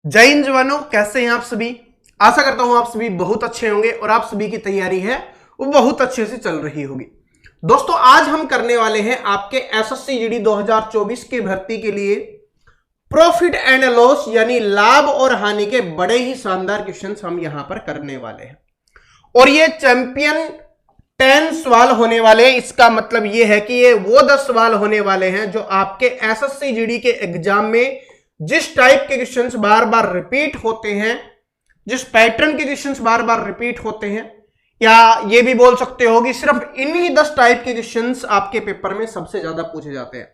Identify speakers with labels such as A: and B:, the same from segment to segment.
A: जय हिंद जवानों, कैसे हैं आप सभी। आशा करता हूं आप सभी बहुत अच्छे होंगे और आप सभी की तैयारी है वो बहुत अच्छे से चल रही होगी। दोस्तों, आज हम करने वाले हैं आपके एसएससी जीडी 2024 की भर्ती के लिए प्रॉफिट एंड लॉस यानी लाभ और हानि के बड़े ही शानदार क्वेश्चंस हम यहां पर करने वाले हैं और ये चैंपियन 10 सवाल होने वाले हैं। इसका मतलब ये है कि ये वो 10 सवाल होने वाले हैं जो आपके एसएससी जीडी के एग्जाम में जिस टाइप के क्वेश्चंस बार बार रिपीट होते हैं, जिस पैटर्न के क्वेश्चंस बार बार रिपीट होते हैं, या ये भी बोल सकते हो कि सिर्फ इन्हीं 10 टाइप के क्वेश्चंस आपके पेपर में सबसे ज्यादा पूछे जाते हैं।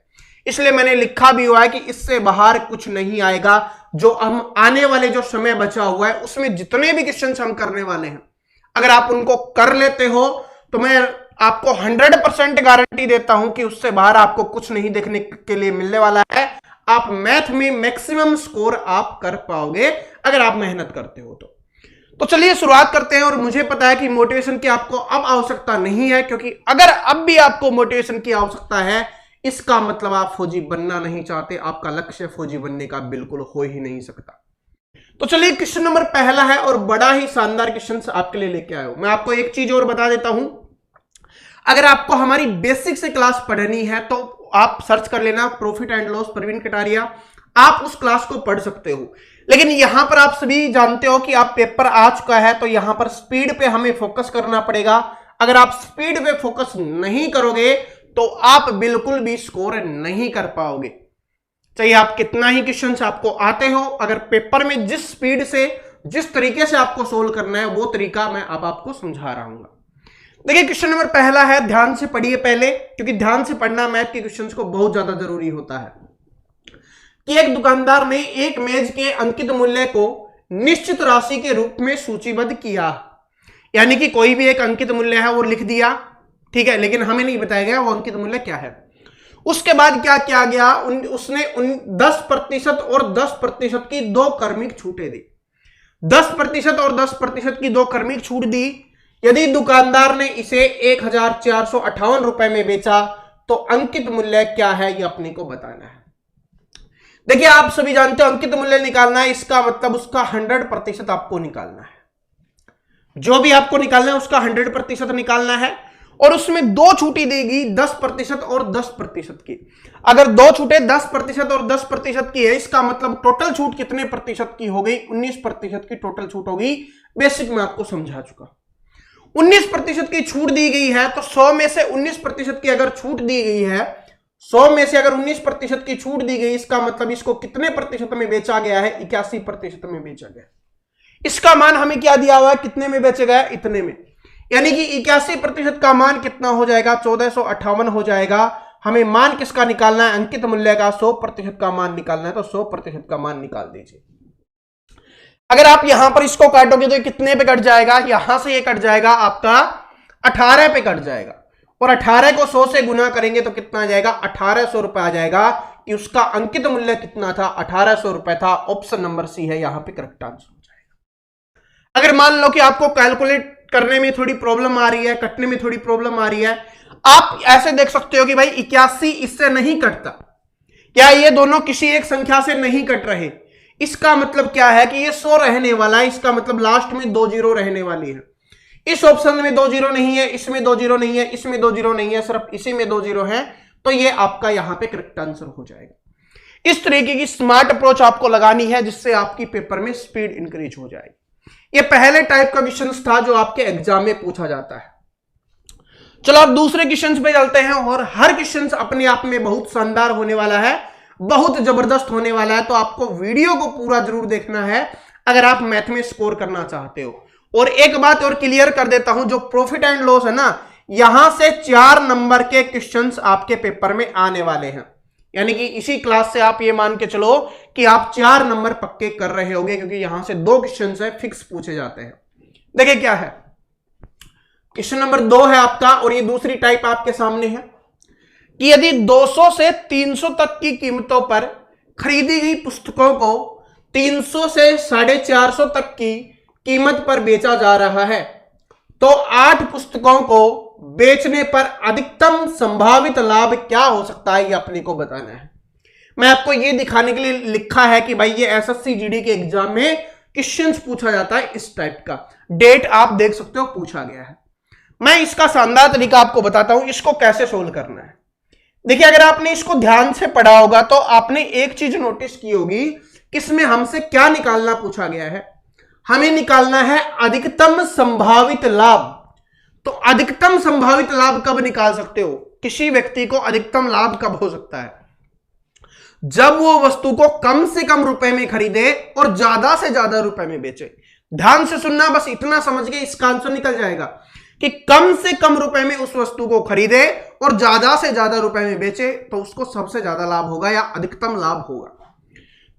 A: इसलिए मैंने लिखा भी हुआ है कि इससे बाहर कुछ नहीं आएगा। जो हम आने वाले जो समय बचा हुआ है उसमें जितने भी क्वेश्चंस हम करने वाले हैं, अगर आप उनको कर लेते हो तो मैं आपको 100% गारंटी देता हूं कि उससे बाहर आपको कुछ नहीं देखने के लिए मिलने वाला है। आप मैथ में मैक्सिमम स्कोर आप कर पाओगे अगर आप मेहनत करते हो तो चलिए शुरुआत करते हैं। और मुझे पता है कि मोटिवेशन की आपको अब आवश्यकता नहीं है, क्योंकि अगर अब भी आपको मोटिवेशन की आवश्यकता है इसका मतलब आप फौजी बनना नहीं चाहते। आपका लक्ष्य फौजी बनने का बिल्कुल हो ही नहीं सकता। तो चलिए, क्वेश्चन नंबर पहला है और बड़ा ही शानदार क्वेश्चन आपके लिए लेके आया हूं। मैं आपको एक चीज और बता देता हूं, अगर आपको हमारी बेसिक से क्लास पढ़नी है तो आप सर्च कर लेना profit and loss Praveen Kataria, आप उस क्लास को पढ़ सकते हो। लेकिन यहां पर आप सभी जानते हो कि आप पेपर आ चुका है तो यहां पर स्पीड पे हमें फोकस करना पड़ेगा। अगर आप स्पीड पे फोकस नहीं करोगे तो आप बिल्कुल भी स्कोर नहीं कर पाओगे, चाहे आप कितना ही क्वेश्चंस आपको आते हो। अगर पेपर में जिस स्पीड से जिस तरीके से आपको सोल्व करना है वो तरीका मैं अब आपको समझा रहा हूं। देखिए, क्वेश्चन नंबर पहला है, ध्यान से पढ़िए पहले, क्योंकि ध्यान से पढ़ना मैथ के क्वेश्चंस को बहुत ज्यादा जरूरी होता है। कि एक दुकानदार ने एक मेज के अंकित मूल्य को निश्चित राशि के रूप में सूचीबद्ध किया, यानी कि कोई भी एक अंकित मूल्य है वो लिख दिया, ठीक है, लेकिन हमें नहीं बताया गया वो अंकित मूल्य क्या है। उसके बाद क्या किया गया, उसने 10% और 10% की दो क्रमिक छूटें दी। 10% और 10% की दो क्रमिक छूट दी। यदि दुकानदार ने इसे 1458 रुपए में बेचा तो अंकित मूल्य क्या है ये अपने को बताना है। देखिए, आप सभी जानते हो अंकित मूल्य निकालना है, इसका मतलब उसका 100% आपको निकालना है। जो भी आपको निकालना है उसका 100% निकालना है। और उसमें दो छूटी देगी 10% और 10% की। अगर दो छूटे 10% और 10% की है, इसका मतलब टोटल छूट कितने प्रतिशत की हो गई? 19% की टोटल छूट होगी। बेसिक में आपको समझा चुका। 19% की छूट दी गई है तो 100 में से 19% की अगर छूट दी गई है, 100 में से अगर 19% की छूट दी गई, इसका मतलब इसको कितने प्रतिशत में बेचा गया है? 81% में बेचा गया। इसका मान हमें क्या दिया हुआ है, कितने में बेचा गया? इतने में। यानी कि 81% का मान कितना हो जाएगा? 1458 हो जाएगा। हमें मान किसका निकालना है? अंकित मूल्य का 100% का मान निकालना है, तो 100% का मान निकाल दीजिए। अगर आप यहां पर इसको काटोगे तो कितने पे कट जाएगा? यहां से ये कट जाएगा आपका 18 पे कट जाएगा, और 18 को 100 से गुना करेंगे तो कितना आ जाएगा? 1800 रुपए आ जाएगा। कि उसका अंकित मूल्य कितना था? 1800 रुपए था। ऑप्शन नंबर सी है यहां पे करेक्ट आंसर हो जाएगा। अगर मान लो कि आपको कैलकुलेट करने में थोड़ी प्रॉब्लम आ रही है, कटने में थोड़ी प्रॉब्लम आ रही है, आप ऐसे देख सकते हो कि भाई 81 इससे नहीं कटता, क्या ये दोनों किसी एक संख्या से नहीं कट रहे? इसका मतलब क्या है कि ये 100 रहने वाला है। इसका मतलब लास्ट में 2 जीरो रहने वाली है। इस ऑप्शन में 2 जीरो नहीं है, इसमें 2 जीरो नहीं है, इसमें 2 जीरो नहीं है, सिर्फ इसी में 2 जीरो है, तो ये आपका यहां पे करेक्ट आंसर हो जाएगा। इस तरीके की स्मार्ट अप्रोच आपको लगानी है जिससे आपकी पेपर में स्पीड इंक्रीज हो जाएगी। ये पहले टाइप का क्वेश्चन था जो आपके एग्जाम में पूछा जाता है। चलो अब दूसरे क्वेश्चन पे चलते हैं, और हर क्वेश्चन अपने आप में बहुत शानदार होने वाला है, बहुत जबरदस्त होने वाला है। तो आपको वीडियो को पूरा जरूर देखना है अगर आप मैथ में स्कोर करना चाहते हो। और एक बात और क्लियर कर देता हूं, जो प्रॉफिट एंड लॉस है ना, यहां से 4 नंबर के क्वेश्चंस आपके पेपर में आने वाले हैं। यानी कि इसी क्लास से आप ये मान के चलो कि आप 4 नंबर पक्के कर रहे होगे, क्योंकि यहां से 2 क्वेश्चंस है फिक्स पूछे जाते हैं। देखिए क्या है, क्वेश्चन नंबर 2 है आपका, और ये दूसरी टाइप आपके सामने है कि यदि 200 से 300 तक की कीमतों पर खरीदी गई पुस्तकों को 300 से 450 तक की कीमत पर बेचा जा रहा है तो 8 पुस्तकों को बेचने पर अधिकतम संभावित लाभ क्या हो सकता है, ये अपने को बताना है। मैं आपको ये दिखाने के लिए लिखा है कि भाई ये एसएससी जीडी के एग्जाम में क्वेश्चंस पूछा जाता है इस टाइप का। डेट आप देख सकते हो पूछा गया है। मैं इसका शानदार तरीका आपको बताता हूं इसको कैसे सोल्व करना है। देखिए अगर आपने इसको ध्यान से पढ़ा होगा तो आपने एक चीज नोटिस की होगी कि इसमें हमसे क्या निकालना पूछा गया है। हमें निकालना है अधिकतम संभावित लाभ। तो अधिकतम संभावित लाभ कब निकाल सकते हो? किसी व्यक्ति को अधिकतम लाभ कब हो सकता है? जब वो वस्तु को कम से कम रुपए में खरीदे और ज्यादा से ज्यादा रुपए में बेचे। ध्यान से सुनना, बस इतना समझ के इसका आंसर निकल जाएगा कि कम से कम रुपए में उस वस्तु को खरीदे और ज्यादा से ज्यादा रुपए में बेचे तो उसको सबसे ज्यादा लाभ होगा या अधिकतम लाभ होगा।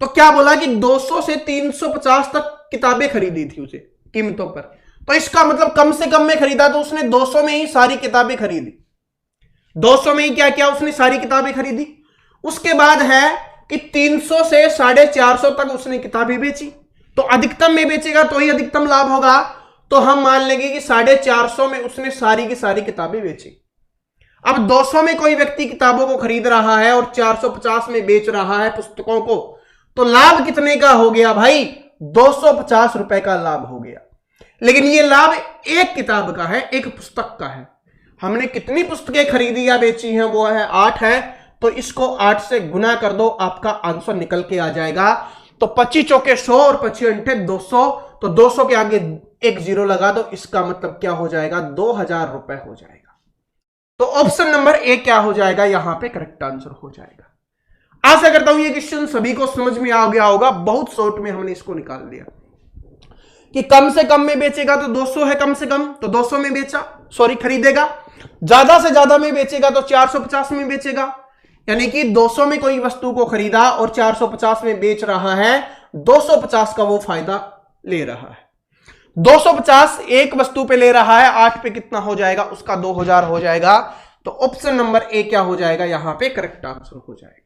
A: तो क्या बोला कि 200 से 350 तक किताबें खरीदी थी उसे कीमतों पर, तो इसका मतलब कम से कम में खरीदा तो उसने 200 में ही सारी किताबें खरीदी। 200 में ही क्या क्या उसने सारी किताबें खरीदी। उसके बाद है कि 300 से 450 तक उसने किताबें बेची, तो अधिकतम में बेचेगा तो ही अधिकतम लाभ होगा। तो हम मान लेंगे कि 450 में उसने सारी की सारी किताबें बेची। अब 200 में कोई व्यक्ति किताबों को खरीद रहा है और 450 में बेच रहा है पुस्तकों को, तो लाभ कितने का हो गया भाई? 250 रुपए का लाभ हो गया। लेकिन ये लाभ एक किताब का है, एक पुस्तक का है। हमने कितनी पुस्तकें खरीदी या बेची हैं? वो है 8 है, तो इसको 8 से गुना कर दो, आपका आंसर निकल के आ जाएगा। तो 25 चौके 100 और 25 अंठे 200, तो 200 के आगे एक जीरो लगा दो, इसका मतलब क्या हो जाएगा? 2000 रुपए हो जाएगा। तो ऑप्शन नंबर ए क्या हो जाएगा? यहां पे करेक्ट आंसर हो जाएगा। आशा करता हूं ये क्वेश्चन सभी को समझ में आ गया होगा। बहुत शॉर्ट में हमने इसको निकाल दिया कि कम से कम में बेचेगा तो 200 है कम से कम, तो 200 में खरीदेगा। ज्यादा से ज्यादा में बेचेगा तो 450 में बेचेगा। यानी कि 200 में कोई वस्तु को खरीदा और 450 में बेच रहा है, 250 का वो फायदा ले रहा है। 250 एक वस्तु पे ले रहा है, 8 पे कितना हो जाएगा? उसका 2000 हो जाएगा। तो ऑप्शन नंबर ए क्या हो जाएगा? यहां पे करेक्ट आंसर हो जाएगा।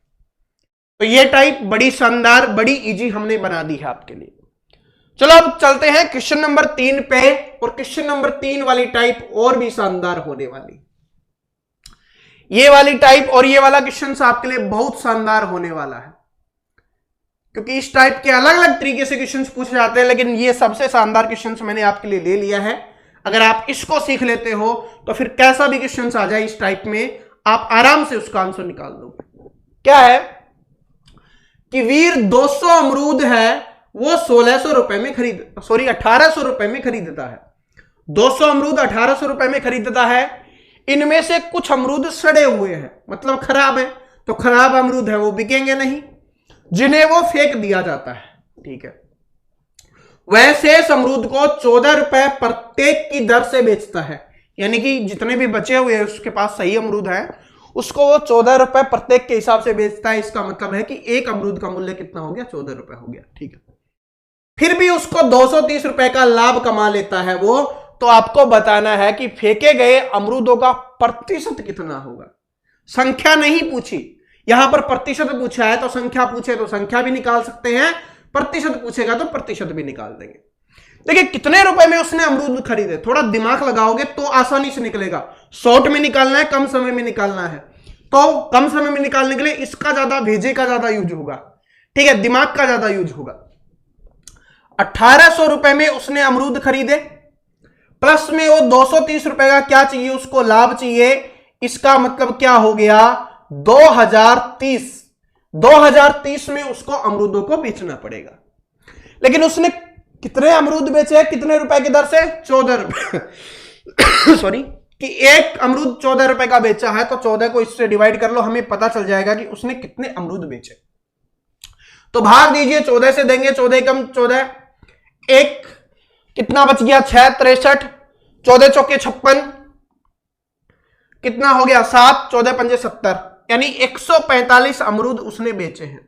A: तो ये टाइप बड़ी शानदार, बड़ी इजी हमने बना दी है आपके लिए। चलो अब चलते हैं क्वेश्चन नंबर 3 पे, और क्वेश्चन नंबर 3 वाली टाइप और भी शानदार होने वाली। ये वाली टाइप और ये वाला क्वेश्चन आपके लिए बहुत शानदार होने वाला है, क्योंकि इस टाइप के अलग अलग तरीके से क्वेश्चन पूछे जाते हैं, लेकिन ये सबसे शानदार क्वेश्चन मैंने आपके लिए ले लिया है। अगर आप इसको सीख लेते हो तो फिर कैसा भी क्वेश्चन आ जाए इस टाइप में, आप आराम से उसका आंसर निकाल दोगे। क्या है कि वीर 200 अमरूद है, वो 1600 रुपए में 1800 रुपए में खरीदता है। 200 अमरूद 1800 रुपए में खरीदता है। इनमें से कुछ अमरूद सड़े हुए हैं, मतलब खराब है, तो खराब अमरूद है वो बिकेंगे नहीं, जिन्हें वो फेंक दिया जाता है। ठीक है, वह शेष अमरूद को 14 रुपए प्रत्येक की दर से बेचता है। यानी कि जितने भी बचे हुए हैं उसके पास सही अमरूद है, उसको वो 14 रुपए प्रत्येक के हिसाब से बेचता है। इसका मतलब है कि एक अमरूद का मूल्य कितना हो गया? 14 रुपए हो गया। ठीक है, फिर भी उसको 230 रुपए का लाभ कमा लेता है वो। तो आपको बताना है कि फेंके गए अमरूदों का प्रतिशत कितना होगा। संख्या नहीं पूछी, यहां पर प्रतिशत पूछा है, तो संख्या पूछे तो संख्या भी निकाल सकते हैं, प्रतिशत पूछेगा तो प्रतिशत भी निकाल देंगे। देखिए कितने रुपए में उसने अमरूद खरीदे, थोड़ा दिमाग लगाओगे तो आसानी से निकलेगा। शॉर्ट में निकालना है, कम समय में निकालना है, तो कम समय में निकालने के लिए इसका ज्यादा, भेजे का ज्यादा यूज होगा। ठीक है, दिमाग का ज्यादा यूज होगा। 1800 रुपए में उसने अमरूद खरीदे, प्लस में वो 230 रुपए का क्या चाहिए? उसको लाभ चाहिए। इसका मतलब क्या हो गया? 2030। 2030 में उसको अमरूदों को बेचना पड़ेगा। लेकिन उसने कितने अमरूद बेचे? कितने रुपए की दर से? 14 रुपए सॉरी, कि एक अमरूद 14 रुपए का बेचा है, तो 14 को इससे डिवाइड कर लो, हमें पता चल जाएगा कि उसने कितने अमरूद बेचे। तो भाग दीजिए, 14 से देंगे, 14 कम 14, एक कितना बच गया? 6 63, 14 चौके 56, कितना हो गया? 7, 14 पंजे 70, यानी 145 अमरूद उसने बेचे हैं।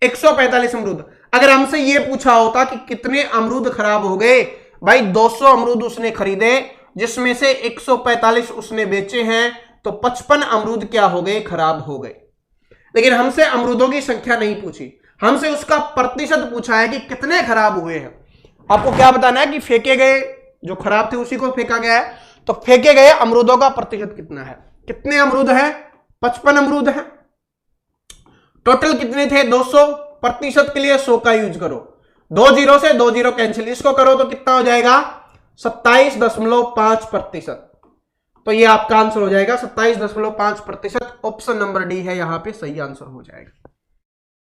A: 145 अमरूद। अगर हमसे यह पूछा होता कि कितने अमरूद खराब हो गए, भाई 200 अमरूद उसने खरीदे, जिसमें से 145 उसने बेचे हैं, तो 55 अमरूद क्या हो गए? खराब हो गए। लेकिन हमसे अमरूदों की संख्या नहीं पूछी, हमसे उसका प्रतिशत पूछा है कि कितने खराब हुए हैं। आपको क्या बताना है कि फेंके गए जो खराब थे उसी को फेंका गया है, तो फेंके गए अमरूदों का प्रतिशत कितना है? कितने अमरूद है? 55 अमरूद है। टोटल कितने थे 200, प्रतिशत के लिए 100 का यूज करो, 2 जीरो से 2 जीरो कैंसिल, इसको करो तो कितना हो जाएगा 27.5%। तो ये आपका आंसर हो जाएगा 27.5%। ऑप्शन नंबर डी है यहां पे सही आंसर हो जाएगा।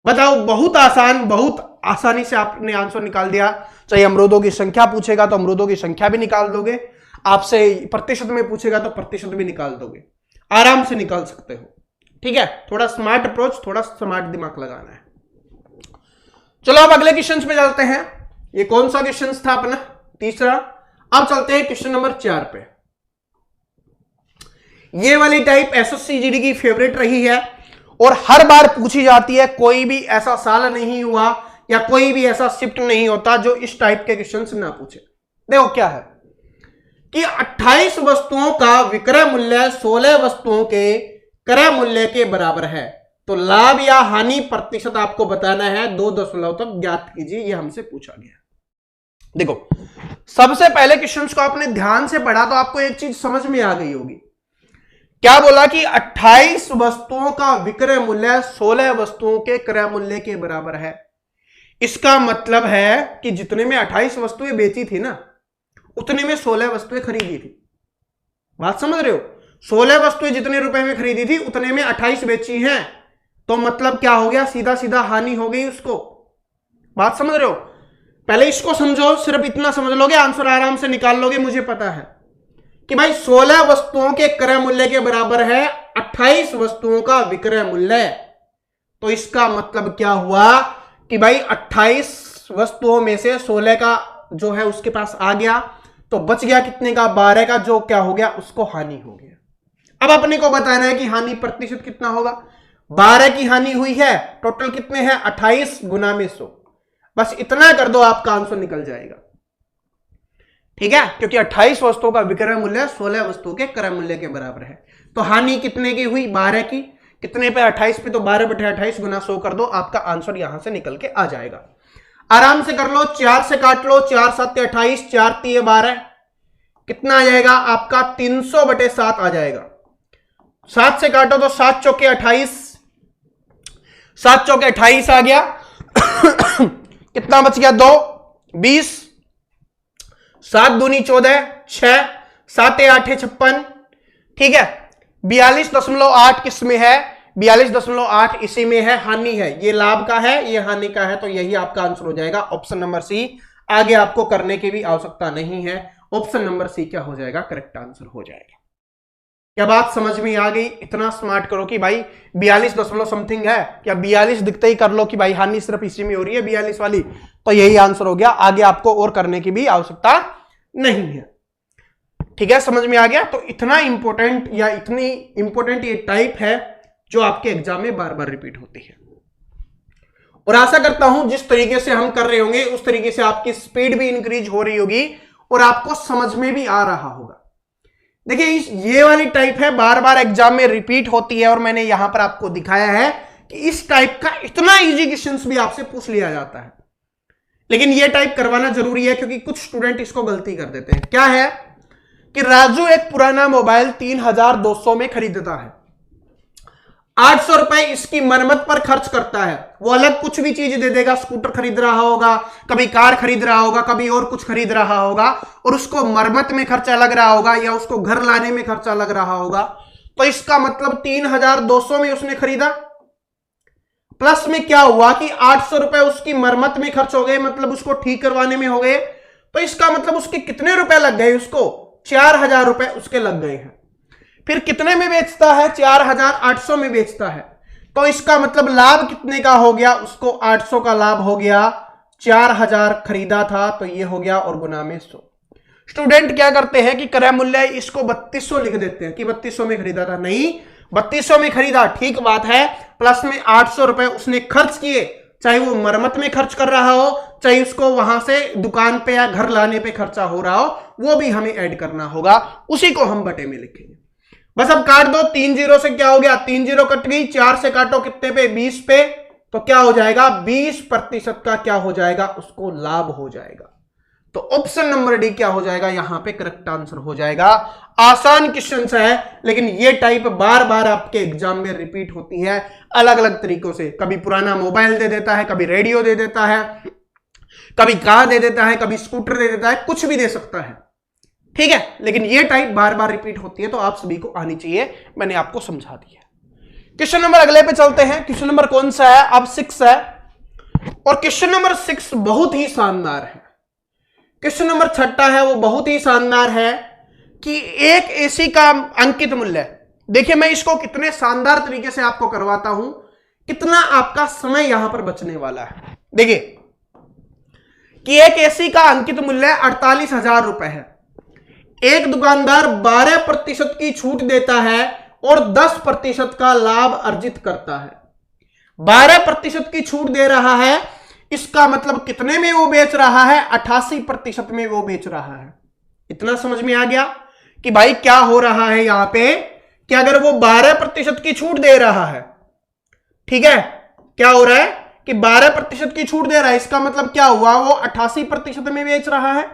A: बताओ, बहुत आसान, बहुत आसानी से आपने आंसर निकाल दिया। चाहे अमरूदों की संख्या पूछेगा तो अमरूदों की संख्या भी निकाल दोगे, आपसे प्रतिशत में पूछेगा तो प्रतिशत भी निकाल दोगे, आराम से निकाल सकते हो। ठीक है, थोड़ा स्मार्ट अप्रोच, थोड़ा स्मार्ट दिमाग लगाना है। चलो अब अगले क्वेश्चन पे चलते हैं। ये कौन सा क्वेश्चन था अपना, तीसरा। अब चलते हैं क्वेश्चन नंबर 4 पे। ये वाली टाइप एसएससी जीडी की फेवरेट रही है और हर बार पूछी जाती है। कोई भी ऐसा साल नहीं हुआ या कोई भी ऐसा शिफ्ट नहीं होता जो इस टाइप के क्वेश्चन ना पूछे। देखो क्या है कि 28 वस्तुओं का विक्रय मूल्य 16 वस्तुओं के क्रय मूल्य के बराबर है, तो लाभ या हानि प्रतिशत आपको बताना है, 2 दशमलव तक ज्ञात कीजिए। ये हमसे पूछा गया। देखो, सबसे पहले क्वेश्चंस को आपने ध्यान से पढ़ा तो आपको एक चीज समझ में आ गई होगी। क्या बोला कि 28 वस्तुओं का विक्रय मूल्य 16 वस्तुओं के क्रय मूल्य के बराबर है। इसका मतलब है कि जितने में 28 वस्तुएं बेची थी ना, उतने में 16 वस्तुएं खरीदी थी। बात समझ रहे हो? 16 वस्तुएं जितने रुपए में खरीदी थी उतने में 28 बेची हैं, तो मतलब क्या हो गया, सीधा सीधा हानि हो गई उसको। बात समझ रहे हो? पहले इसको समझो, सिर्फ इतना समझ लोगे आंसर आराम से निकाल लोगे। मुझे पता है कि भाई 16 वस्तुओं के क्रय मूल्य के बराबर है 28 वस्तुओं का विक्रय मूल्य। तो इसका मतलब क्या हुआ कि भाई 28 वस्तुओं में से 16 का जो है उसके पास आ गया, तो बच गया कितने का, 12 का, जो क्या हो गया उसको हानि हो गया। अब अपने को बताना है कि हानि प्रतिशत कितना होगा। 12 की हानि हुई है, टोटल कितने हैं 28 गुना में 100। बस इतना कर दो, आपका आंसर निकल जाएगा। ठीक है, क्योंकि 28 वस्तुओं का विक्रय मूल्य 16 वस्तुओं के क्रय मूल्य के बराबर है। तो हानि कितने की हुई, 12 की। कितने पे, 28 पे, तो 12/28 गुना 100 कर दो, आपका आंसर यहां से निकल के आ जाएगा। आराम से कर लो, 4 से काट लो, 4 7 28, 4 3 12, कितना आ जाएगा आपका 300/7 आ जाएगा। 7 से काटो तो 7 चौके 28, 7 चौके 28 आ गया। कितना बच गया, 2 20, 7 दूनी 14, 6 7 8 56। ठीक है, 42.8 किस में है, 42.8 इसी में है, हानि है। ये लाभ का है, ये हानि का है, तो यही आपका आंसर हो जाएगा ऑप्शन नंबर सी। आगे आपको करने की भी आवश्यकता नहीं है, ऑप्शन नंबर सी क्या हो जाएगा, करेक्ट आंसर हो जाएगा। क्या बात समझ में आ गई? इतना स्मार्ट करो कि भाई 42 दशमलव समथिंग है, क्या 42 दिखते ही कर लो कि भाई हानि सिर्फ इसी में हो रही है 42 वाली, तो यही आंसर हो गया। आगे आपको और करने की भी आवश्यकता नहीं है। ठीक है, समझ में आ गया? तो इतना इंपॉर्टेंट या इतनी इंपॉर्टेंट ये टाइप है जो आपके एग्जाम में बार बार रिपीट होती है। और आशा करता हूं जिस तरीके से हम कर रहे होंगे उस तरीके से आपकी स्पीड भी इंक्रीज हो रही होगी और आपको समझ में भी आ रहा होगा। देखिए, ये वाली टाइप है, बार बार एग्जाम में रिपीट होती है, और मैंने यहां पर आपको दिखाया है कि इस टाइप का इतना इजी क्वेश्चंस भी आपसे पूछ लिया जाता है। लेकिन ये टाइप करवाना जरूरी है, क्योंकि कुछ स्टूडेंट इसको गलती कर देते हैं। क्या है कि राजू एक पुराना मोबाइल 3200 में खरीदता है, 800 रुपए इसकी मरम्मत पर खर्च करता है। वो अलग कुछ भी चीज दे देगा, स्कूटर खरीद रहा होगा, कभी कार खरीद रहा होगा, कभी और कुछ खरीद रहा होगा, और उसको मरम्मत में खर्चा लग रहा होगा या उसको घर लाने में खर्चा लग रहा होगा। तो इसका मतलब 3200 में उसने खरीदा, प्लस में क्या हुआ कि 800 रुपए उसकी मरम्मत में खर्च हो गए, मतलब उसको ठीक करवाने में हो गए। तो इसका मतलब उसके कितने रुपए लग गए, उसको 4000 रुपए उसके लग गए हैं। फिर कितने में बेचता है, 4800 में बेचता है। तो इसका मतलब लाभ कितने का हो गया, उसको 800 का लाभ हो गया, 4000 खरीदा था तो ये हो गया, और गुना में 100। स्टूडेंट क्या करते हैं कि क्रय मूल्य इसको 3200 लिख देते हैं कि 3200 में खरीदा था। नहीं, 3200 में खरीदा, ठीक बात है, प्लस में 800 रुपए उसने खर्च किए, चाहे वो मरम्मत में खर्च कर रहा हो, चाहे उसको वहां से दुकान पे या घर लाने पे खर्चा हो रहा हो, वो भी हमें ऐड करना होगा, उसी को हम बटे में लिखेंगे। बस अब काट दो, 3 जीरो से क्या हो गया, 3 जीरो कट गई, 4 से काटो कितने पे, 20 पे, तो क्या हो जाएगा 20% का क्या हो जाएगा, उसको लाभ हो जाएगा। तो ऑप्शन नंबर डी क्या हो जाएगा, यहां पे करेक्ट आंसर हो जाएगा। आसान क्वेश्चन है, लेकिन ये टाइप बार बार आपके एग्जाम में रिपीट होती है अलग अलग तरीकों से। कभी पुराना मोबाइल दे देता है, कभी रेडियो दे देता है, कभी कार दे देता है, कभी स्कूटर दे देता है, कुछ भी दे सकता है, ठीक है। लेकिन ये टाइप बार बार रिपीट होती है, तो आप सभी को आनी चाहिए, मैंने आपको समझा दिया। क्वेश्चन नंबर अगले पे चलते हैं। क्वेश्चन नंबर कौन सा है, अब 6 है, और क्वेश्चन नंबर 6 बहुत ही शानदार है। क्वेश्चन नंबर 6 है, वो बहुत ही शानदार है कि एक एसी का अंकित मूल्य, देखिए मैं इसको कितने शानदार तरीके से आपको करवाता हूं, कितना आपका समय यहां पर बचने वाला है। देखिए कि एक एसी का अंकित मूल्य 48,000 रुपए है। एक दुकानदार 12% की छूट देता है और 10% का लाभ अर्जित करता है। 12% की छूट दे रहा है, इसका मतलब कितने में वो बेच रहा है, 88% में वो बेच रहा है। इतना समझ में आ गया कि भाई क्या हो रहा है यहां पे, कि अगर वो 12% की छूट दे रहा है, ठीक है, क्या हो रहा है कि 12% की छूट दे रहा है, इसका मतलब क्या हुआ, वो 88% में बेच रहा है,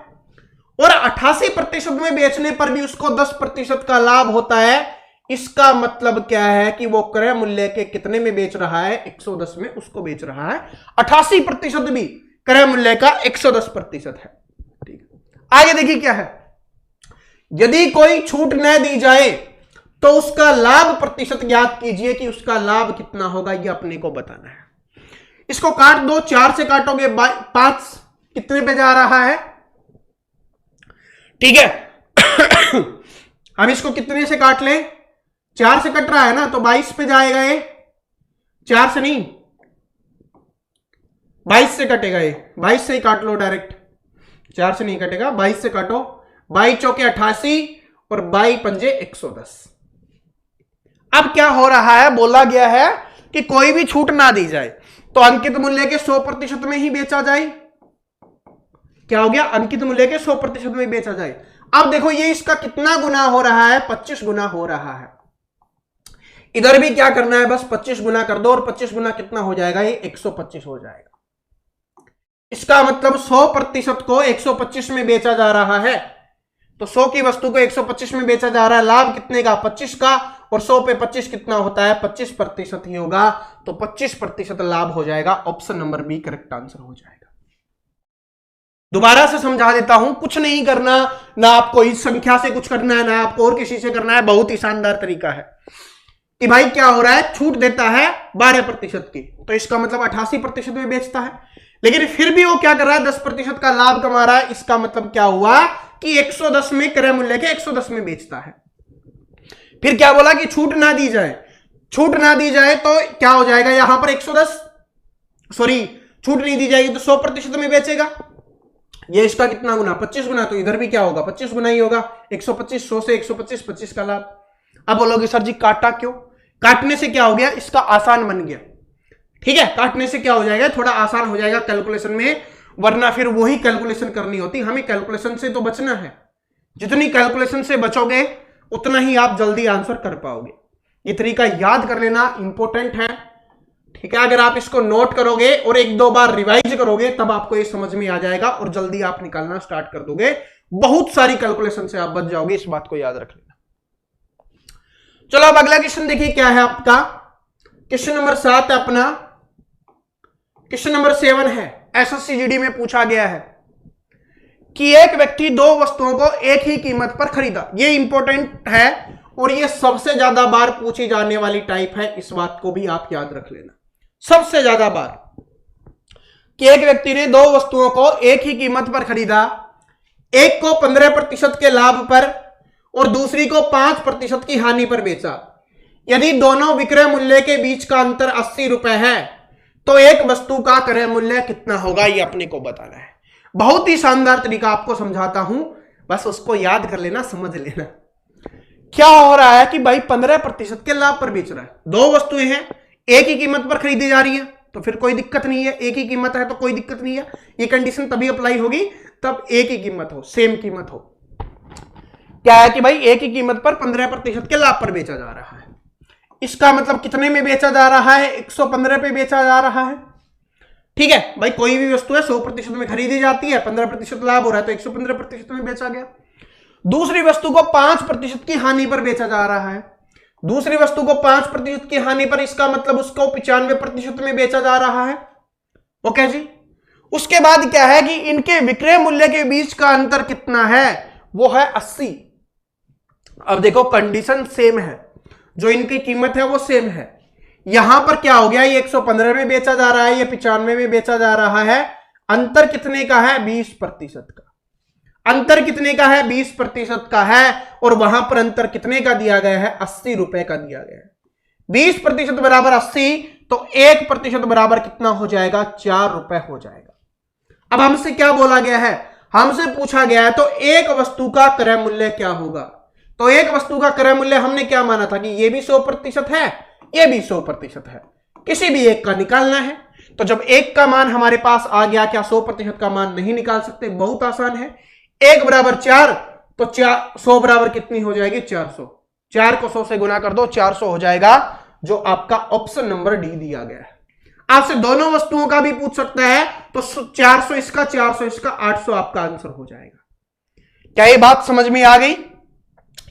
A: और 88% में बेचने पर भी उसको 10% का लाभ होता है। इसका मतलब क्या है कि वो क्रय मूल्य के कितने में बेच रहा है, 110 में उसको बेच रहा है। 88% भी क्रय मूल्य का 110% है, ठीक है। आगे देखिए क्या है, यदि कोई छूट न दी जाए तो उसका लाभ प्रतिशत ज्ञात कीजिए कि उसका लाभ कितना होगा, ये अपने को बताना है। इसको काट दो, 4 से काटोगे 5 कितने पे जा रहा है, ठीक है। हम इसको कितने से काट लें, 4 से कट रहा है ना, तो 22 पे जाएगा ये, 4 से नहीं 22 से कटेगा ये, 22 से ही काट लो डायरेक्ट, 4 से नहीं कटेगा, 22 से काटो, 22 चौके 88 और 22 पंजे 110। अब क्या हो रहा है, बोला गया है कि कोई भी छूट ना दी जाए, तो अंकित मूल्य के 100% में ही बेचा जाए। क्या हो गया, अंकित मूल्य के 100% में बेचा जाए। अब देखो ये इसका कितना गुना हो रहा है, 25 गुना हो रहा है। इधर भी क्या करना है, बस 25 गुना कर दो, और 25 गुना कितना हो जाएगा, ये 125 हो जाएगा। इसका मतलब 100% को 125 में बेचा जा रहा है, तो 100 की वस्तु को 125 में बेचा जा रहा है, लाभ कितने का, 25 का, और 100 पे 25 कितना होता है, 25% ही होगा, तो 25% लाभ हो जाएगा। Option number B correct answer हो जाएगा। दोबारा से समझा देता हूं, कुछ नहीं करना, ना आपको इस संख्या से कुछ करना है, ना आपको और किसी से करना है, बहुत ही शानदार तरीका है कि भाई क्या हो रहा है, छूट देता है 12% की, तो इसका मतलब 88% में बेचता है, लेकिन फिर भी वो क्या कर रहा है, 10% का लाभ कमा रहा है। इसका मतलब क्या हुआ कि 110 में क्रय मूल्य के 110 में बेचता है। फिर क्या बोला कि छूट ना दी जाए, छूट ना दी जाए तो क्या हो जाएगा, यहां पर 110, सॉरी छूट नहीं दी जाएगी तो 100% में बेचेगा। ये इसका कितना गुना, 25 गुना, तो इधर भी क्या होगा, 25 गुना ही होगा, 125, 100 से 125, 25 का लाभ। अब बोलोगे सर जी काटा क्यों, काटने से क्या हो गया, इसका आसान बन गया, ठीक है, काटने से क्या हो जाएगा, थोड़ा आसान हो जाएगा कैलकुलेशन में, वरना फिर वही कैलकुलेशन करनी होती। हमें कैलकुलेशन से तो बचना है, जितनी कैलकुलेशन से बचोगे उतना ही आप जल्दी आंसर कर पाओगे। ये तरीका याद कर लेना इंपॉर्टेंट है, ठीक है। अगर आप इसको नोट करोगे और 1-2 बार रिवाइज करोगे, तब आपको ये समझ में आ जाएगा और जल्दी आप निकालना स्टार्ट कर दोगे, बहुत सारी कैलकुलेशन से आप बच जाओगे, इस बात को याद रख लेना। चलो अब अगला क्वेश्चन देखिए क्या है आपका, क्वेश्चन नंबर 7 है अपना। क्वेश्चन नंबर 7 है, एसएससी में पूछा गया है कि एक व्यक्ति 2 वस्तुओं को एक ही कीमत पर खरीदा। ये इंपॉर्टेंट है और ये सबसे ज्यादा बार पूछी जाने वाली टाइप है, इस बात को भी आप याद रख लेना। सबसे ज्यादा बार कि एक व्यक्ति ने 2 वस्तुओं को एक ही कीमत पर खरीदा, एक को 15% के लाभ पर और दूसरी को 5% की हानि पर बेचा। यदि दोनों विक्रय मूल्य के बीच का अंतर 80 रुपए है तो एक वस्तु का क्रय मूल्य कितना होगा, ये अपने को बताना है। बहुत ही शानदार तरीका आपको समझाता हूं, बस उसको याद कर लेना, समझ लेना। क्या हो रहा है कि भाई 15% के लाभ पर बेच रहा है, 2 वस्तुएं हैं, एक ही कीमत पर खरीदी जा रही है, तो फिर कोई दिक्कत नहीं है, एक ही कीमत है तो कोई दिक्कत नहीं है। ये कंडीशन तभी अप्लाई होगी तब एक ही कीमत हो, सेम कीमत हो। क्या है कि भाई एक ही कीमत पर 15% के लाभ पर बेचा जा रहा है। इसका मतलब कितने में बेचा जा रहा है, 115 पे बेचा जा रहा है, ठीक है भाई, कोई भी वस्तु है 100% में खरीदी जाती है, 15% लाभ हो रहा है तो 115% में बेचा गया। दूसरी वस्तु को 5% की हानि पर बेचा जा रहा है, दूसरी वस्तु को 5% की हानि पर, इसका मतलब उसको 95% में बेचा जा रहा है। ओके जी। उसके बाद क्या है कि इनके विक्रय मूल्य के बीच का अंतर कितना है, वो है 80। अब देखो कंडीशन सेम है, जो इनकी कीमत है वो सेम है। यहां पर क्या हो गया, ये 115 में बेचा जा रहा है, ये 95 में बेचा जा रहा है। अंतर कितने का है, 20% का। अंतर कितने का है, 20% का है। और वहां पर अंतर कितने का दिया गया है, 80 रुपए का दिया गया है। 20% बराबर 80, तो 1% बराबर कितना हो जाएगा, 4 रुपए हो जाएगा। अब हमसे क्या बोला गया है, हमसे पूछा गया है तो एक वस्तु का क्रय मूल्य क्या होगा। तो एक वस्तु का क्रय मूल्य हमने क्या माना था कि ये भी 100% है, ये भी 100% है, किसी भी एक का निकालना है। तो जब एक का मान हमारे पास आ गया, क्या 100% का मान नहीं निकाल सकते, बहुत आसान है। 1 बराबर 4, तो 100 बराबर कितनी हो जाएगी, 400। 4 को 100 से गुना कर दो, 400 हो जाएगा, जो आपका ऑप्शन नंबर डी दिया गया है। आपसे दोनों वस्तुओं का भी पूछ सकता है, तो 400 इसका, 400 इसका, 800 आपका आंसर हो जाएगा। क्या ये बात समझ में आ गई,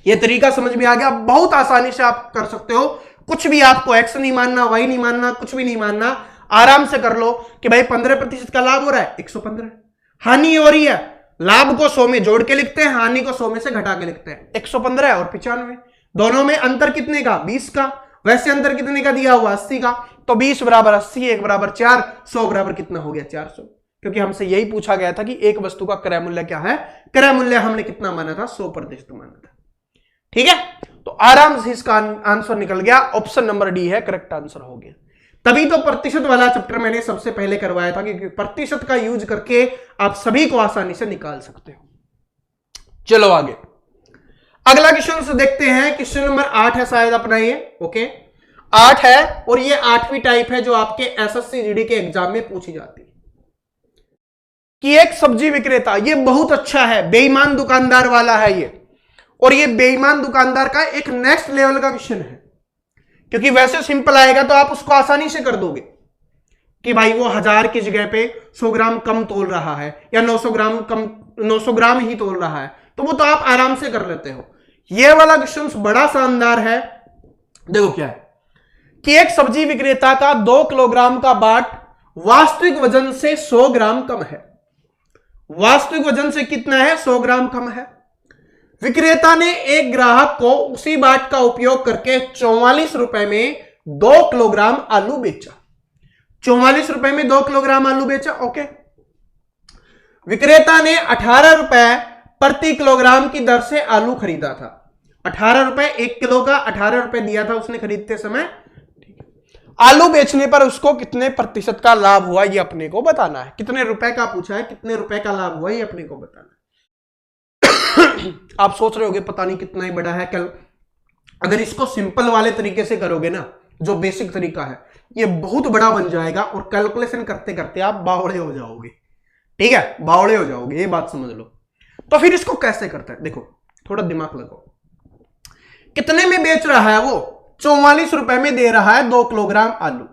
A: ये तरीका समझ में आ गया। बहुत आसानी से आप कर सकते हो, कुछ भी आपको एक्स नहीं मानना, वाई नहीं मानना, कुछ भी नहीं मानना, आराम से कर लो कि भाई 15% का लाभ हो रहा है, 115, हानि हो रही है, लाभ को 100 में जोड़ के लिखते हैं, हानि को 100 में से घटा के लिखते हैं। 115 और 95, दोनों में अंतर कितने का, 20 का। वैसे अंतर कितने का दिया हुआ, 80 का। तो 20 बराबर 80, 1 बराबर 4, 100 बराबर कितना हो गया, 400। क्योंकि हमसे यही पूछा गया था कि एक वस्तु का क्रय मूल्य क्या है। क्रय मूल्य हमने कितना माना था, 100% माना था। ठीक है, तो आराम से इसका आंसर निकल गया, ऑप्शन नंबर डी है करेक्ट आंसर हो गया। तभी तो प्रतिशत वाला चैप्टर मैंने सबसे पहले करवाया था, क्योंकि प्रतिशत का यूज करके आप सभी को आसानी से निकाल सकते हो। चलो आगे, अगला क्वेश्चन से देखते हैं। क्वेश्चन नंबर 8 है शायद अपना ये, ओके 8 है, और ये 8वीं टाइप है जो आपके एसएससी जीडी के एग्जाम में पूछी जाती है कि एक सब्जी विक्रेता, ये बहुत अच्छा है, बेईमान दुकानदार वाला है ये, और ये बेईमान दुकानदार का एक नेक्स्ट लेवल का क्वेश्चन है, क्योंकि वैसे सिंपल आएगा तो आप उसको आसानी से कर दोगे कि भाई वो 1000 की जगह पे 100 ग्राम कम तोल रहा है, या 900 ग्राम ही तोल रहा है, तो वो तो आप आराम से कर लेते हो। ये वाला क्वेश्चन बड़ा शानदार है। देखो क्या है कि एक सब्जी विक्रेता का 2 किलोग्राम का बाट वास्तविक वजन से 100 ग्राम कम है। वास्तविक वजन से कितना है, 100 ग्राम कम है। विक्रेता ने एक ग्राहक को उसी बाट का उपयोग करके 44 रुपए में 2 किलोग्राम आलू बेचा। 44 रुपए में 2 किलोग्राम आलू बेचा, ओके। विक्रेता ने 18 रुपए प्रति किलोग्राम की दर से आलू खरीदा था। 18 रुपए 1 किलो का, 18 रुपए दिया था उसने खरीदते समय। आलू बेचने पर उसको कितने प्रतिशत का लाभ हुआ, ये अपने को बताना है। कितने रुपए का पूछा है, कितने रुपए का लाभ हुआ, ये अपने को बताना है। आप सोच रहे होगे पता नहीं कितना ही बड़ा है। कल अगर इसको सिंपल वाले तरीके से करोगे ना, जो बेसिक तरीका है, ये बहुत बड़ा बन जाएगा, और कैलकुलेशन करते करते आप बावड़े हो जाओगे। ठीक है, बावड़े हो जाओगे, ये बात समझ लो। तो फिर इसको कैसे करते हैं, देखो थोड़ा दिमाग लगाओ। कितने में बेच रहा है वो, 44 रुपए में दे रहा है 2 किलोग्राम आलू।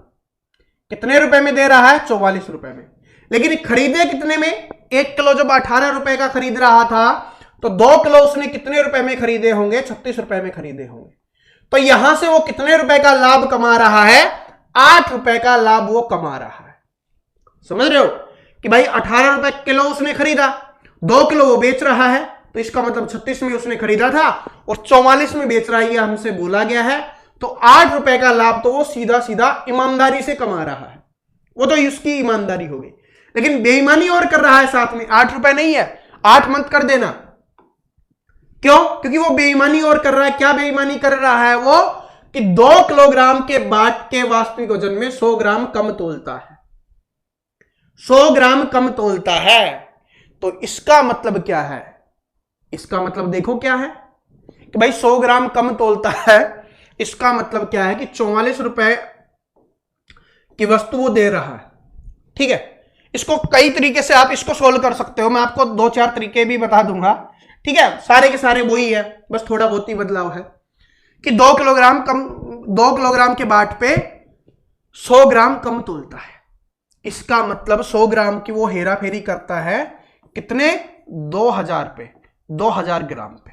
A: कितने रुपए में दे रहा है, 44 रुपए में। लेकिन खरीदे कितने में, 1 किलो जब 18 रुपए का खरीद रहा था, तो 2 किलो उसने कितने रुपए में खरीदे होंगे, 36 रुपए में खरीदे होंगे। तो यहां से वो कितने रुपए का लाभ कमा रहा है, 8 रुपए का लाभ वो कमा रहा है। समझ रहे हो कि भाई 18 रुपए किलो उसने खरीदा, 2 किलो वो बेच रहा है, तो इसका मतलब 36 में उसने खरीदा था और 44 में बेच रहा है, ये हमसे बोला गया है। तो 8 रुपए का लाभ तो वो सीधा सीधा ईमानदारी से कमा रहा है, वो तो उसकी ईमानदारी हो गई। लेकिन बेईमानी और कर रहा है साथ में, 8 रुपए नहीं है, 8 मत कर देना। क्यों, क्योंकि वो बेईमानी और कर रहा है। क्या बेईमानी कर रहा है वो, कि 2 किलोग्राम के बाट के वास्तविक वजन में 100 ग्राम कम तोलता है। 100 ग्राम कम तोलता है, तो इसका मतलब क्या है, इसका मतलब देखो क्या है कि भाई 100 ग्राम कम तोलता है, इसका मतलब क्या है कि 44 रुपए की वस्तु वो दे रहा है। ठीक है, इसको कई तरीके से आप इसको सोल्व कर सकते हो, मैं आपको 2-4 तरीके भी बता दूंगा। ठीक है, सारे के सारे वही है, बस थोड़ा बहुत ही बदलाव है कि 2 किलोग्राम के बाट पे 100 ग्राम कम तोलता है। इसका मतलब 100 ग्राम की वो हेरा फेरी करता है कितने, 2000 पे, 2000 ग्राम पे।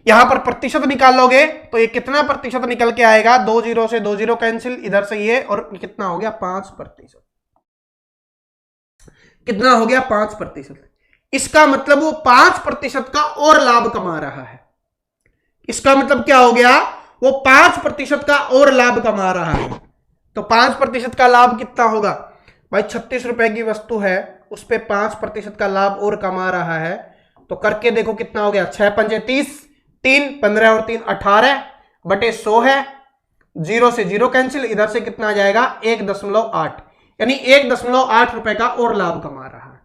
A: यहां पर प्रतिशत निकालोगे तो ये कितना प्रतिशत निकल के आएगा, 2 जीरो से 2 जीरो कैंसिल, इधर से ये, और कितना हो गया 5%। कितना हो गया 5%। इसका मतलब वो 5% का और लाभ कमा रहा है। इसका मतलब क्या हो गया, वो 5% का और लाभ कमा रहा है। तो 5% का लाभ कितना होगा भाई, 36 रुपए की वस्तु है, उस पर 5% का लाभ और कमा रहा है। तो करके देखो कितना हो गया, 6 पंजे 30, 3 15 और 3 18 बटे 100 है, 0 से 0 कैंसिल, इधर से कितना आ जाएगा 1.8, यानी 1.8 रुपए का और लाभ कमा रहा है।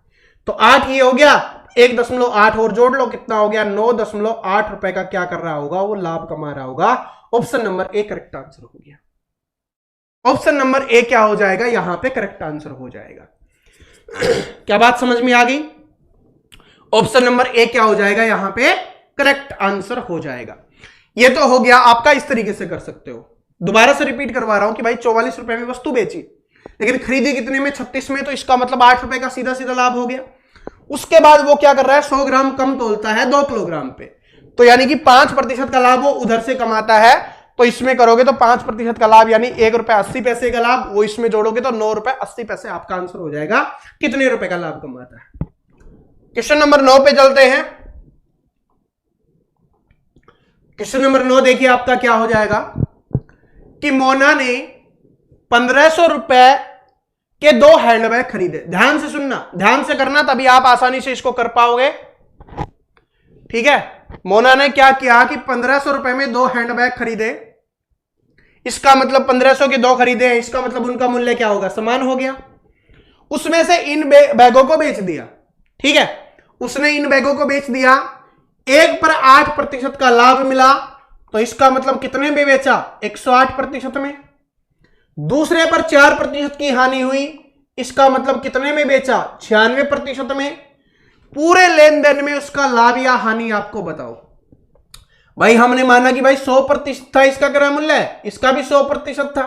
A: तो 8 ये हो गया, 1.8 और जोड़ लो, कितना हो गया 9.8 रुपए का क्या कर रहा होगा, वो लाभ कमा रहा होगा। Option number A correct answer हो गया। ऑप्शन नंबर ए क्या हो जाएगा, यहां पे करेक्ट आंसर हो जाएगा। क्या बात समझ में आ गई? ऑप्शन नंबर ए क्या हो जाएगा, यहां पे करेक्ट आंसर हो जाएगा। ये तो हो गया आपका, इस तरीके से कर सकते हो। दोबारा से रिपीट करवा रहा हूं कि भाई 44 रुपए में वस्तु बेची, लेकिन खरीदी कितने में, 36 में, तो इसका मतलब 8 रुपए का सीधा सीधा लाभ हो गया। उसके बाद वो क्या कर रहा है, 100 ग्राम कम तोलता है 2 किलोग्राम पे, तो यानी कि 5% का लाभ वो उधर से कमाता है। तो इसमें करोगे तो 5% का लाभ यानी 1 रुपए 80 पैसे का लाभ, वो इसमें जोड़ोगे तो 9 रुपए 80 पैसे आपका आंसर हो जाएगा, कितने रुपए का लाभ कमाता है। क्वेश्चन नंबर 9 पे चलते हैं। क्वेश्चन नंबर 9 देखिए आपका क्या हो जाएगा कि मोना ने 1500 रुपए के 2 हैंडबैग खरीदे। ध्यान से सुनना, ध्यान से करना, तभी आप आसानी से इसको कर पाओगे। ठीक है, मोना ने क्या किया कि 1500 रुपए में 2 हैंडबैग खरीदे। इसका मतलब 1500 के 2 खरीदे हैं, इसका मतलब उनका मूल्य क्या होगा, समान हो गया। उसमें से इन बैगों को बेच दिया। ठीक है, उसने इन बैगों को बेच दिया, एक पर 8% का लाभ मिला, तो इसका मतलब कितने में बेचा, 108% में। दूसरे पर 4% की हानि हुई, इसका मतलब कितने में बेचा, 96% में। पूरे लेन देन में उसका लाभ या हानि आपको बताओ। भाई हमने माना कि भाई 100% था इसका क्रय मूल्य, इसका भी 100% था।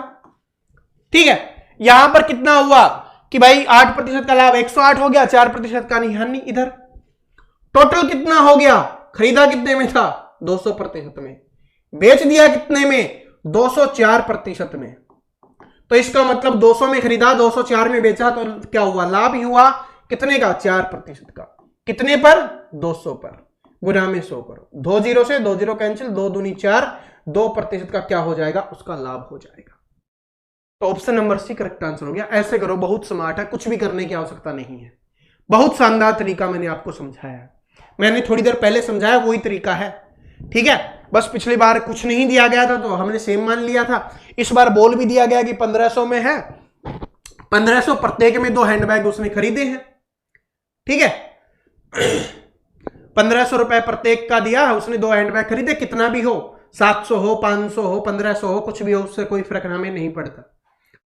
A: ठीक है, यहां पर कितना हुआ कि भाई 8% का लाभ 108 हो गया, 4% का हानि इधर। टोटल कितना हो गया, खरीदा कितने में था, 200% में, बेच दिया कितने में, 204% में। तो इसका मतलब 200 में खरीदा, 204 में बेचा, तो क्या हुआ, लाभ ही हुआ कितने का, 4% का। कितने पर, 200 पर, गुना में 100 करो, 2 जीरो से 2 जीरो कैंसिल, 2 दूनी 4, 2% का क्या हो जाएगा, उसका लाभ हो जाएगा। तो option number C correct answer हो गया। ऐसे करो, बहुत स्मार्ट है, कुछ भी करने की आवश्यकता नहीं है। बहुत शानदार तरीका मैंने आपको समझाया है, मैंने थोड़ी देर पहले समझाया वही तरीका है। ठीक है, बस पिछली बार कुछ नहीं दिया गया था तो हमने सेम मान लिया था, इस बार बोल भी दिया गया कि 1500 में है, 1500 प्रत्येक में 2 हैंडबैग उसने खरीदे हैं। ठीक है, 1500 रुपए प्रत्येक का दिया, उसने 2 हैंडबैग खरीदे, कितना भी हो, 700 हो, 500 हो, 1500 हो, कुछ भी हो, उससे कोई फर्क हमें नहीं पड़ता।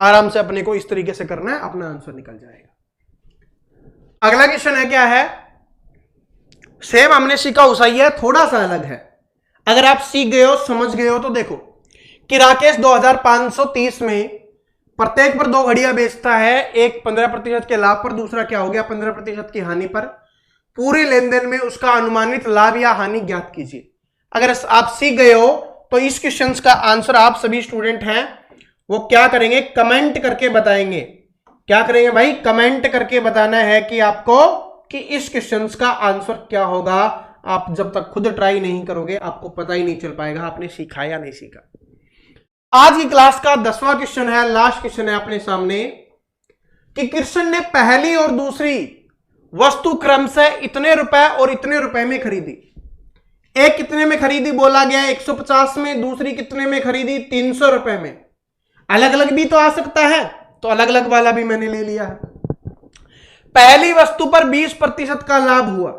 A: आराम से अपने को इस तरीके से करना है, अपना आंसर निकल जाएगा। अगला क्वेश्चन है, क्या है, सेम हमने सीखा उसा ही है, थोड़ा सा अलग है। अगर आप सीख गए हो, समझ गए हो, तो देखो कि राकेश 2530 में प्रत्येक पर 2 घड़ियां बेचता है, एक 15% के लाभ पर, दूसरा क्या हो गया 15% की हानि पर। पूरे लेन देन में उसका अनुमानित लाभ या हानि ज्ञात कीजिए। अगर आप सीख गए हो तो इस क्वेश्चन का आंसर आप सभी स्टूडेंट हैं वो क्या करेंगे, कमेंट करके बताएंगे। क्या करेंगे भाई, कमेंट करके बताना है कि आपको कि इस क्वेश्चन का आंसर क्या होगा। आप जब तक खुद ट्राई नहीं करोगे आपको पता ही नहीं चल पाएगा आपने सीखा या नहीं सीखा। आज की क्लास का 10वां क्वेश्चन है, लास्ट क्वेश्चन है अपने सामने कि कृष्ण ने पहली और दूसरी वस्तु क्रमशः इतने रुपए और इतने रुपए में खरीदी। एक कितने में खरीदी बोला गया 150 में, दूसरी कितने में खरीदी 300 रुपए में। अलग अलग भी तो आ सकता है, तो अलग अलग वाला भी मैंने ले लिया है। पहली वस्तु पर 20% का लाभ हुआ,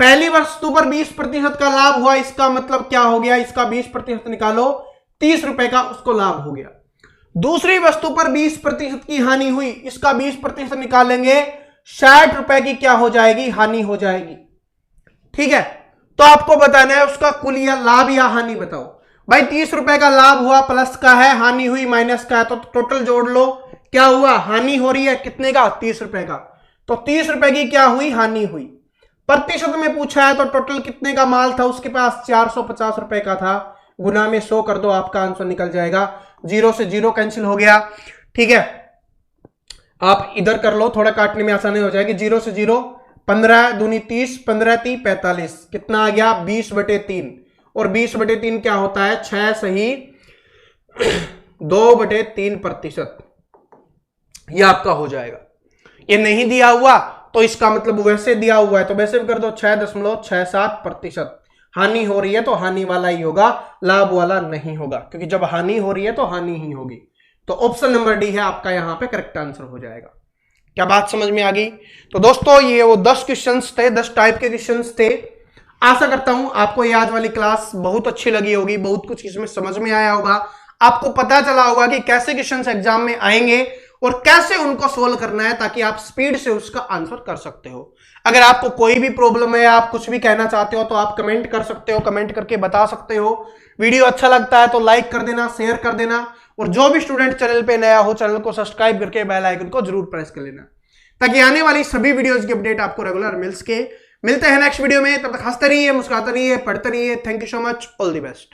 A: पहली वस्तु पर 20% का लाभ हुआ, इसका मतलब क्या हो गया, इसका 20% निकालो, 30 रुपए का उसको लाभ हो गया। दूसरी वस्तु पर 20% की हानि हुई, इसका 20% निकालेंगे, 60 रुपए की क्या हो जाएगी, हानि हो जाएगी। ठीक है, तो आपको बताना है उसका कुल या लाभ या हानि बताओ। भाई 30 रुपए का लाभ हुआ, प्लस का है, हानि हुई माइनस का है, तो टोटल जोड़ लो, क्या हुआ, हानि हो रही है कितने का, 30 रुपए का। तो 30 रुपए की क्या हुई, हानि हुई। प्रतिशत में पूछा है तो टोटल कितने का माल था उसके पास, 450 रुपए का था, गुना में 100 कर दो, आपका आंसर निकल जाएगा। 0 से 0 कैंसिल हो गया। ठीक है, आप इधर कर लो, थोड़ा काटने में आसानी हो जाएगी। 0 से 0, 15 दूनी 30, 15 × 3 = 45, कितना आ गया, 20/3। और 20/3 क्या होता है, 6 सही 2/3%। यह आपका हो जाएगा। ये नहीं दिया हुआ तो इसका मतलब वैसे दिया हुआ है तो वैसे भी कर दो, 6.67%। हानि हो रही है तो हानि वाला ही होगा, लाभ वाला नहीं होगा, क्योंकि जब हानि हो रही है तो हानि ही होगी। तो ऑप्शन नंबर डी है आपका यहां पे करेक्ट आंसर हो जाएगा। क्या बात समझ में आ गई? तो दोस्तों ये वो 10 क्वेश्चंस थे, 10 टाइप के क्वेश्चंस थे। आशा करता हूं आपको ये आज वाली क्लास बहुत अच्छी लगी होगी, बहुत कुछ इसमें समझ में आया होगा, आपको पता चला होगा कि कैसे क्वेश्चंस एग्जाम में आएंगे और कैसे उनको सोल्व करना है, ताकि आप स्पीड से उसका आंसर कर सकते हो। अगर आपको कोई भी प्रॉब्लम है, आप कुछ भी कहना चाहते हो तो आप कमेंट कर सकते हो, कमेंट करके बता सकते हो। वीडियो अच्छा लगता है तो लाइक कर देना, शेयर कर देना, और जो भी स्टूडेंट चैनल पे नया हो चैनल को सब्सक्राइब करके बेल आइकन को जरूर प्रेस कर लेना, ताकि आने वाली सभी वीडियोस की अपडेट आपको रेगुलर मिल सके। मिलते हैं नेक्स्ट वीडियो में, तब तक हंसते रहिए, मुस्कुराते रहिए, पढ़ते रहिए। Thank you so much, all the best.